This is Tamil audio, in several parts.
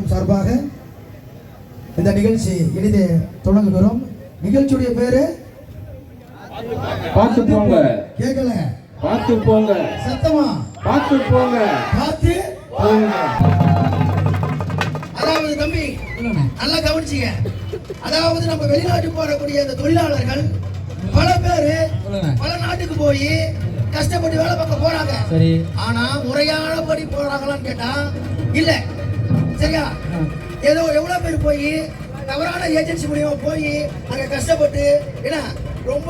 கழகம் சார்பாக இந்த நிகழ்ச்சி இனிதே தொடங்குகிறோம். நிகழ்ச்சியுடைய பேரு பார்த்து போங்க. கேட்கல, பார்த்து போங்க. சத்தமா பார்த்து போங்க. பார்த்து போங்க. அதாவது தம்பி நல்லா கவனிச்சிங்க. அதாவது நம்ம வெளிநாட்டுக்கு போறக்கூடிய இந்த தொழிலாளர்கள் பல பேரு பல நாட்டுக்கு போய் கஷ்டப்பட்டு வேலை பார்க்க போறாங்க. சரி, ஆனா முறையானபடி போறாங்களான்னு கேட்டா இல்ல. சரியா? ஏதோ எவ்வளவு பேர் போய் தவறான ஏஜென்சி மூலியமா போய் அங்க கஷ்டப்பட்டு என்ன ரொம்ப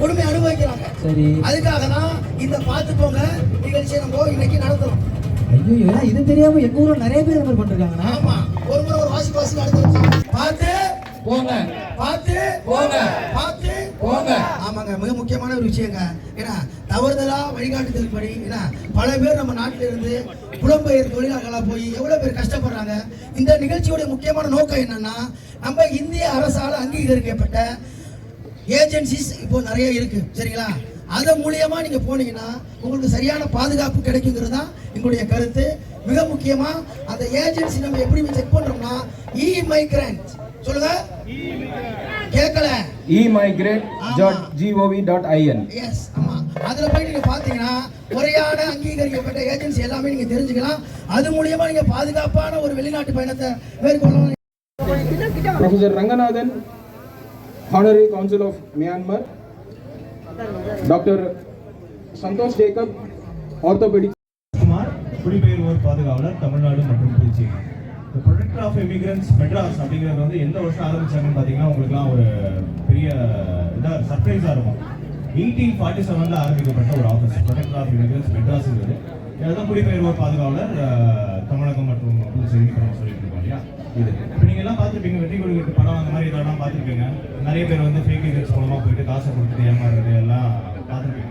கொடுமை அனுபவிக்கிறாங்க. சரி, அதுக்காக தான் இந்த பார்த்து போங்க நிகழ்ச்சியை நம்ம இன்னைக்கு நடத்துறோம். ஐயோ, இது தெரியாம எங்க ஊர்ல நிறைய பேர் என்ன பண்றாங்க. ஆமா, ஒரு முறை ஒரு வாசி நடத்துறோம். பார்த்து போங்க, பார்த்து போங்க, பார்த்து போங்க. ஆமாங்க, மிக முக்கியமான ஒரு விஷயங்க. ஏன்னா தவறுதலா வழிகாட்டுதல் படி ஏன்னா பல பேர் நம்ம நாட்டில இருந்து புலம்பெயர் தொழிலாளர்களா போய் எவ்வளவு பேர் கஷ்டப்படுறாங்க. இந்த நிகழ்ச்சியோட முக்கியமான நோக்கம் என்னன்னா, நம்ம இந்திய அரசால் அங்கீகரிக்கப்பட்ட ஏஜென்சிஸ் இப்போ நிறைய இருக்கு. சரிங்களா? அது மூலியமா நீங்க போனீங்கன்னா உங்களுக்கு சரியான பாதுகாப்பு கிடைக்குங்கிறது தான் எங்களுடைய கருத்து. மிக முக்கியமா அந்த ஏஜென்சி நம்ம எப்படி செக் பண்றோம்னா இ-மைக்ரண்ட் சொல்லுங்க, கேட்கல, emigrant.gov.in. எஸ், ஆமா. அதுல போய் நீங்க பாத்தீங்கன்னா முறையான அங்கீகரிக்கப்பட்ட ஏஜென்சி எல்லாமே நீங்க தெரிஞ்சுக்கலாம். அது மூலியமா நீங்க பாதுகாப்பான ஒரு வெளிநாட்டு பயணத்தை மேற்கொள்ளலாம். Professor Ranganathan, Honorary Consul of Myanmar, Dr. Santosh Jacob, Orthopedic. Kumar, குடிபெயர்வோர் பாதுகாவலர், தமிழ்நாடு மற்றும் புதுச்சேரி. இந்த ப்ரொடெக்டர் ஆஃப் இமிகிரன்ட்ஸ் மெட்ராஸ் அப்படிங்கிறது வந்து எந்த வருஷம் ஆரம்பிச்சாங்கன்னு பார்த்தீங்கன்னா உங்களுக்குலாம் ஒரு பெரிய இதாக சர்ப்ரைஸாக இருக்கும். 1847 ஆரம்பிக்கப்பட்ட ஒரு ஆஃபீஸ் ப்ரொடெக்டர் ஆஃப் இமிகிரன்ட்ஸ் மெட்ராஸ்ங்கிறது. இதுதான் குடிபெயர்வோர் பாதுகாவலர் தமிழகம் மற்றும் புதுச்சேரி நம்ம சொல்லிட்டு இருக்கோம் இல்லையா. இது இப்போ நீங்கள் எல்லாம் பார்த்துருப்பீங்க, வெற்றி கொள்கைக்கு படம் அந்த மாதிரி இதெல்லாம் பார்த்துருப்பீங்க. நிறைய பேர் வந்து ஃபேக் ஏஜென்ட்ஸ் மூலமாக போயிட்டு காசை கொடுத்துட்டு ஏமாறுறது எல்லாம் பார்த்துருப்பீங்க.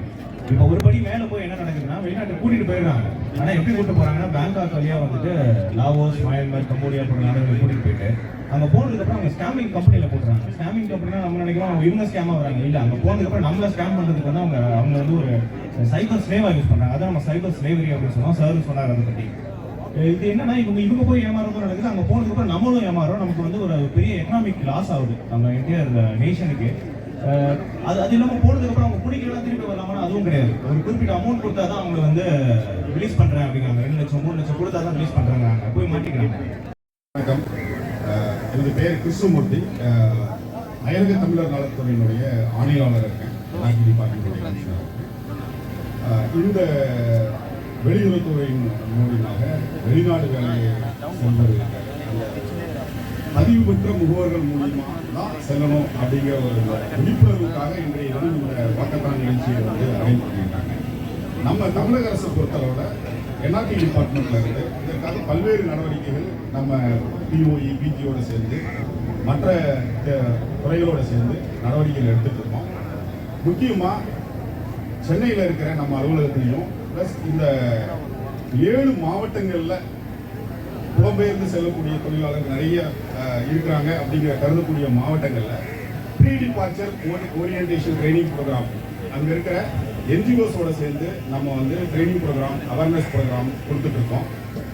இப்போ ஒரு படி மேலே போய் என்ன நடக்குதுன்னா, வெளிநாட்டை கூட்டிகிட்டு போயிடுறாங்க. ஆனால் எப்படி கூப்பிட்டு போகிறாங்கன்னா, பேங்காக் வழியாக வந்துட்டு லாவோஸ், மயன்மார், கம்போடியா போன்ற நாடுகளை கூட்டிகிட்டு போயிட்டு அங்கே போனதுக்கப்புறம் அவங்க ஸ்கேமிங் கம்பெனியில் போட்டுறாங்க. ஸ்கேமிங் கம்பெனினா நம்ம நினைக்கிறோம் அவங்க இவங்க ஸ்கேமாக வராங்க. இல்லை, அங்கே போனதுக்கப்புறம் நம்மளை ஸ்கேம் பண்ணுறதுக்கு வந்து அவங்க வந்து ஒரு சைபர் ஸ்லேவாக யூஸ் பண்ணுறாங்க. அதான் நம்ம சைபர் ஸ்லேவரி அப்படின்னு சொன்னோம். சார் சொன்னார் அதை பற்றி. இது என்னன்னா, இவங்க போய் ஏமாறதும் நடக்குது. அங்கே போனதுக்கப்புறம் நம்மளும் ஏமாறுறோம். நமக்கு வந்து ஒரு பெரிய எக்கனாமிக் லாஸ் ஆகுது நம்ம என்டையர் நேஷனுக்கு. அது இல்லாமல் போனதுக்கப்புறம் அவங்க பிடிக்கலாம் திருப்பி வரலாமான்னு அதுவும் கிடையாது. ஒரு குறிப்பிட்ட அமௌண்ட் கொடுத்தா தான் அவங்க வந்து ரிலீஸ் பண்ணுறேன் அப்படிங்கிறாங்க. 2 லட்சம் 3 லட்சம் கொடுத்தா தான் ரிலீஸ் பண்ணுறாங்க. அங்கே போய் மாட்டிக்கிறாங்க. வணக்கம், எனது பெயர் கிருஷ்ணமூர்த்தி. அயல்க தமிழர் நலத்துறையினுடைய ஆணையாளர் இருக்கேன். டிபார்ட்மெண்ட்டுடைய கமிஷனர். இந்த வெளியுறவுத்துறையின் மூலமாக வெளிநாடு வேலையை செல்வது பதிவு பெற்ற முகவர்கள் மூலியமாக தான் செல்லணும் அப்படிங்கிற ஒரு விழிப்புணர்வுக்காக இன்றைய தினம் இந்த வாக்கத்தான் நிகழ்ச்சியை வந்து அரேஞ்ச் பண்ணியிருக்காங்க. நம்ம தமிழக அரசை பொறுத்தளவில் என்ஆர்டி டிபார்ட்மெண்ட்ல இருந்து இதற்காக பல்வேறு நடவடிக்கைகள் நம்ம பிஓஇ பிஜியோடு சேர்ந்து மற்ற துறைகளோடு சேர்ந்து நடவடிக்கைகள் எடுத்துட்டு இருக்கோம். முக்கியமாக சென்னையில் இருக்கிற நம்ம அலுவலகத்திலையும் ப்ளஸ் இந்த 7 மாவட்டங்களில் புலம்பெயர்ந்து செல்லக்கூடிய தொழிலாளர்கள் நிறைய இருக்கிறாங்க அப்படிங்கிற கருதக்கூடிய மாவட்டங்களில் pre departure orientation training program அங்கே இருக்கிற என்ஜிஓஸோட சேர்ந்து நம்ம வந்து ட்ரைனிங் ப்ரோக்ராம், அவேர்னஸ் ப்ரோக்ராம் கொடுத்துட்டு இருக்கோம்.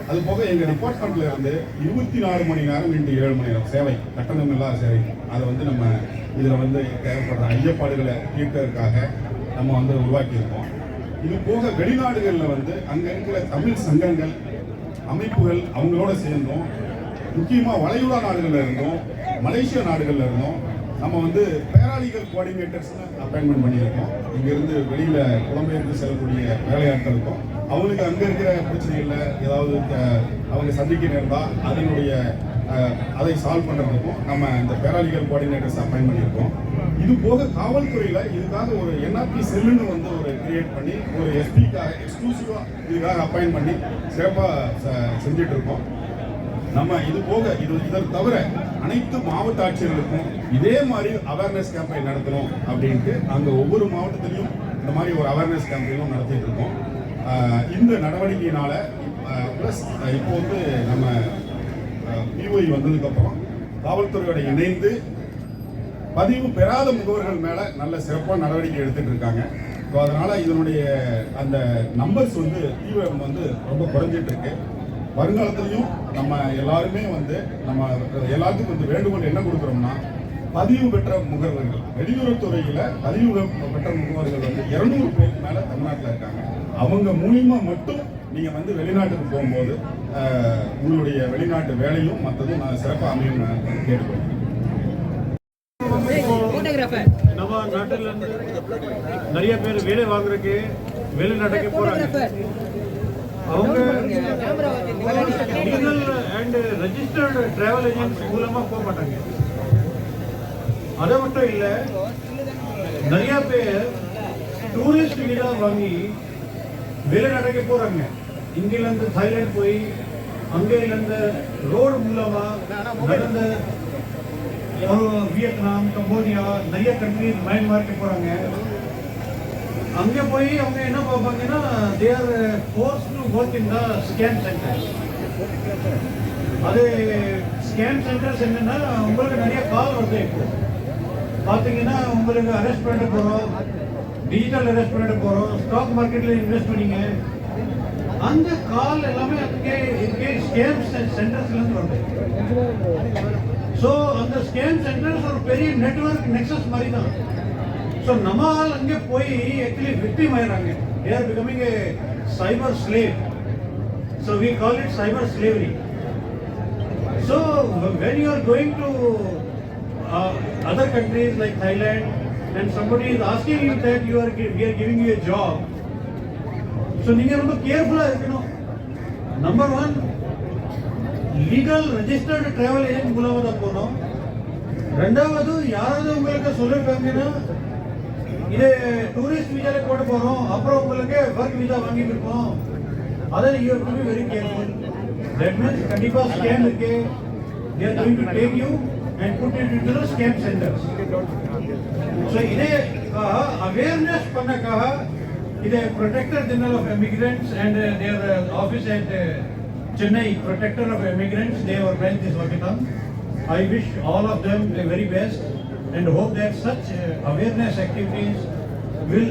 அது போக எங்கள் டிபார்ட்மெண்ட்ல இருந்து 24 மணி நேரம் இன்று 7 மணி நேரம் சேவை, கட்டணம் இல்லாத சேவை. அதை வந்து நம்ம இதில் வந்து தேவைப்படுற ஐயப்பாடுகளை தீர்க்கிறதுக்காக நம்ம வந்து உருவாக்கியிருக்கோம். இது போக வெளிநாடுகளில் வந்து அங்கே இருக்கிற தமிழ் சங்கங்கள், அமைப்புகள் அவங்களோட சேர்ந்தோம். முக்கியமாக வளைகுடா நாடுகளில் இருந்தோம், மலேசியா நாடுகளில் இருந்தோம். நம்ம வந்து பேராலீகல் கோஆர்டினேட்டர்ஸ்னு அப்பாயின்மெண்ட் பண்ணியிருக்கோம். இங்கேருந்து வெளியில் புலம்பெயர்ந்து செல்லக்கூடிய வேலையாட்களுக்கும் அவங்களுக்கு அங்கே இருக்கிற பிரச்சனைகளில் ஏதாவது அவங்க சந்திக்க நேர்ந்தால் அதை சால்வ் பண்ணுறதுக்கும் நம்ம இந்த பேராலீகல் கோஆர்டினேட்டர்ஸ் அப்பாயின் பண்ணியிருக்கோம். இது போக காவல்துறையில் இதுக்காக ஒரு என்ஆர்பி செல்லுன்னு வந்து ஒரு கிரியேட் பண்ணி ஒரு எஸ்பிக்காக எக்ஸ்க்ளூசிவாக இதுக்காக அப்பாயின் பண்ணி சிறப்பாக செஞ்சுட்டு இருக்கோம். நம்ம இது போக இதை தவிர அனைத்து மாவட்ட ஆட்சியர்களுக்கும் இதே மாதிரி அவேர்னஸ் கேம்பெயின் நடத்தணும் அப்படின்ட்டு அங்கே ஒவ்வொரு மாவட்டத்திலையும் இந்த மாதிரி ஒரு அவேர்னஸ் கேம்பெயினும் நடத்திட்டு இருக்கோம். இந்த நடவடிக்கையினால ப்ளஸ் இப்போ வந்து நம்ம பிஓஇ வந்ததுக்கப்புறம் காவல்துறையோட இணைந்து பதிவு பெறாத முகவர்கள் மேலே நல்ல சிறப்பான நடவடிக்கை எடுத்துட்டு இருக்காங்க. ஸோ அதனால இதனுடைய அந்த நம்பர்ஸ் வந்து தீவிரம் வந்து ரொம்ப குறைஞ்சிட்டு இருக்கு. வருங்காலத்திலையும் நம்ம எல்லாருமே வந்து நம்ம எல்லாத்துக்கும் வந்து வேண்டுகோள் என்ன கொடுக்குறோம்னா, பதிவு பெற்ற முகவர்கள், வெளியுறவுத்துறையில பதிவு பெற்ற முகவர்கள் வந்து 200 பேருக்கு மேல தமிழ்நாட்டில் இருக்காங்க. அவங்க மூலியமா மட்டும் நீங்க வந்து வெளிநாட்டுக்கு போகும்போது உங்களுடைய வெளிநாட்டு வேலையும் மற்றதும் நான் சிறப்பாக அமையும் நான் கேட்டுக்கொள்கிறேன். நம்ம நாட்டில் இருந்து நிறைய பேர் வேலை வாங்குறதுக்கு வெளிநாட்டுக்கு போறாங்க. அவங்க legal and registered travel agency மூலமா போக மாட்டாங்க. அதை மட்டும் இல்லை, நிறைய பேர் டூரிஸ்ட் வீசா வாங்கி வெளிநாட்டுக்கு போறாங்க. இங்கிலிருந்து தாய்லாந்து போய் அங்கேருந்து ரோடு மூலமா நடந்த வியட்நாம், கம்போடியா, நிறைய கண்ட்ரி, மயன்மாருக்கு போறாங்க. அங்கே போய் அவங்க என்ன பார்ப்பாங்கன்னா, they are forced to work in the scam centre. அது ஸ்கேம் சென்டர்ஸ் என்னன்னா, உங்களுக்கு நிறைய கால் வருது. இப்போ பார்த்தீங்கன்னா, உங்களுக்கு அரெஸ்ட் பண்ணிட்டு போகிறோம், டிஜிட்டல் அரெஸ்ட் பண்ணிட்டு போகிறோம், ஸ்டாக் மார்க்கெட்டில் இன்வெஸ்ட் பண்ணீங்க. அந்த கால் எல்லாமே இங்கே ஸ்கேம் சென்டர்ஸ்லேருந்து வருது. ஸோ அந்த ஸ்கேம் சென்டர்ஸ் ஒரு பெரிய நெட்வொர்க் நெக்ஸஸ் மாதிரி தான். ஸோ நம்ம ஆள் அங்கே போய் ஆக்சுவலி விக்டிம் ஆயிடுறாங்க. They are becoming a cyber slave. So we call it cyber slavery. So when you are going to other countries like Thailand and somebody is asking you that we are giving you a job, so நீங்க ரொம்ப கேர்ஃபுல்லா இருக்கணும். Number 1, legal registered travel agent மூலமா தான் போகணும். ரெண்டாவது, யாராவது உங்களுக்கு சொல்லிருக்காங்கன்னா இது டூரிஸ்ட் வீசால போட்டு போறோம், அப்புறம் உங்களுக்கு ஒர்க் வீசா வாங்கி கொடுப்போம், அதை you have to be very careful. That means கண்டிப்பா ஸ்கேம் இருக்கு. they are going to take you and put it into the scam centers. So இதே awareness பண்ணக்காக இதே Protector General of Immigrants and their office at Chennai, Protector of Immigrants, they organized this hackathon. I wish all of them the very best and hope that such awareness activities will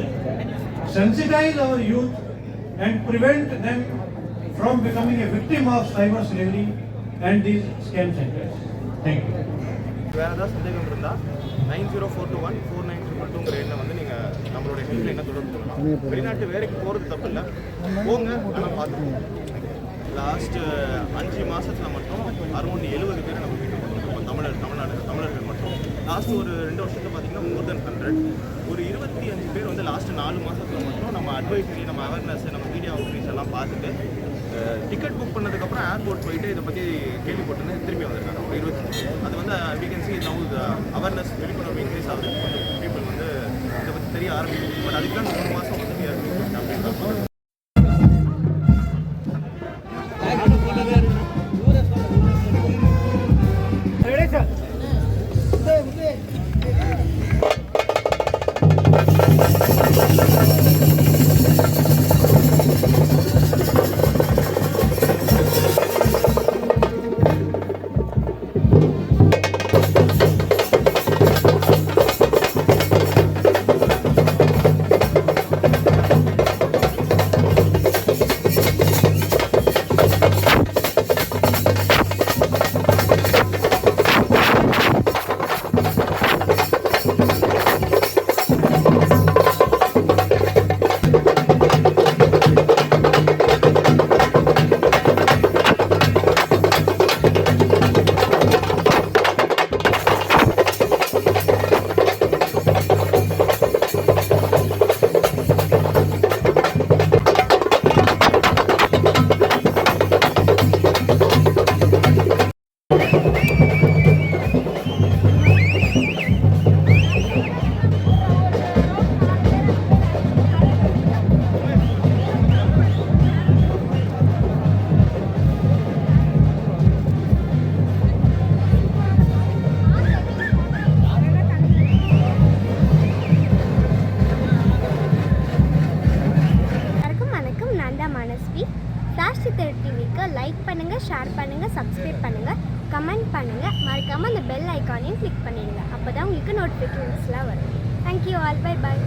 sensitize our youth and prevent them from becoming a victim of cyber slavery and these scam centers. Thank you. வேறு ஏதாவது சந்தேகம் இருந்தால் 90421492ங்கிற எண்ணை வந்து நீங்கள் நம்மளுடைய ஹெல்ப்லைனை தொடர்பு கொள்ளலாம். வெளிநாட்டு வேலைக்கு போகிறது தப்பு இல்லை, போங்க, ஆனால் பார்த்துக்கோங்க. லாஸ்ட்டு 5 மாதத்தில் மட்டும் அரௌண்ட் 70 பேரை நம்ம வீட்டுக்கு கொண்டு தமிழர்கள் மட்டும். லாஸ்ட் ஒரு 2 வருஷத்தில் பார்த்தீங்கன்னா மோர் தென் 100. ஒரு 25 பேர் வந்து லாஸ்ட்டு 4 மாதத்தில் மட்டும் நம்ம அட்வைசரி, நம்ம அவேர்னஸ், நம்ம மீடியா அவுட்ரீச் எல்லாம் பார்த்துட்டு டிக்கெட் புக் பண்ணதுக்கப்புறம் ஏர்போர்ட் போயிட்டு இதை பற்றி கேள்விப்பட்டுன்னு திரும்பி வந்திருக்காங்க. 25. அது வந்து we can see now the awareness விழிப்புணர்வு இன்க்ரீஸ் ஆகுது. கொஞ்சம் பீப்புள் வந்து இதை பற்றி தெரிய ஆரம்பிக்கும். பட் அதுக்கெல்லாம் 3 மாதம் வந்து அப்படின்றாங்க. ஃப்ளாஷ் சித்திரை டிவிக்கு லைக் பண்ணுங்கள், ஷேர் பண்ணுங்கள், சப்ஸ்கிரைப் பண்ணுங்கள், கமெண்ட் பண்ணுங்கள். மறக்காமல் அந்த பெல் ஐக்கானையும் கிளிக் பண்ணிடுங்க. அப்போ தான் உங்களுக்கு நோட்டிஃபிகேஷன்ஸ்லாம் வரும். Thank you all. Bye bye.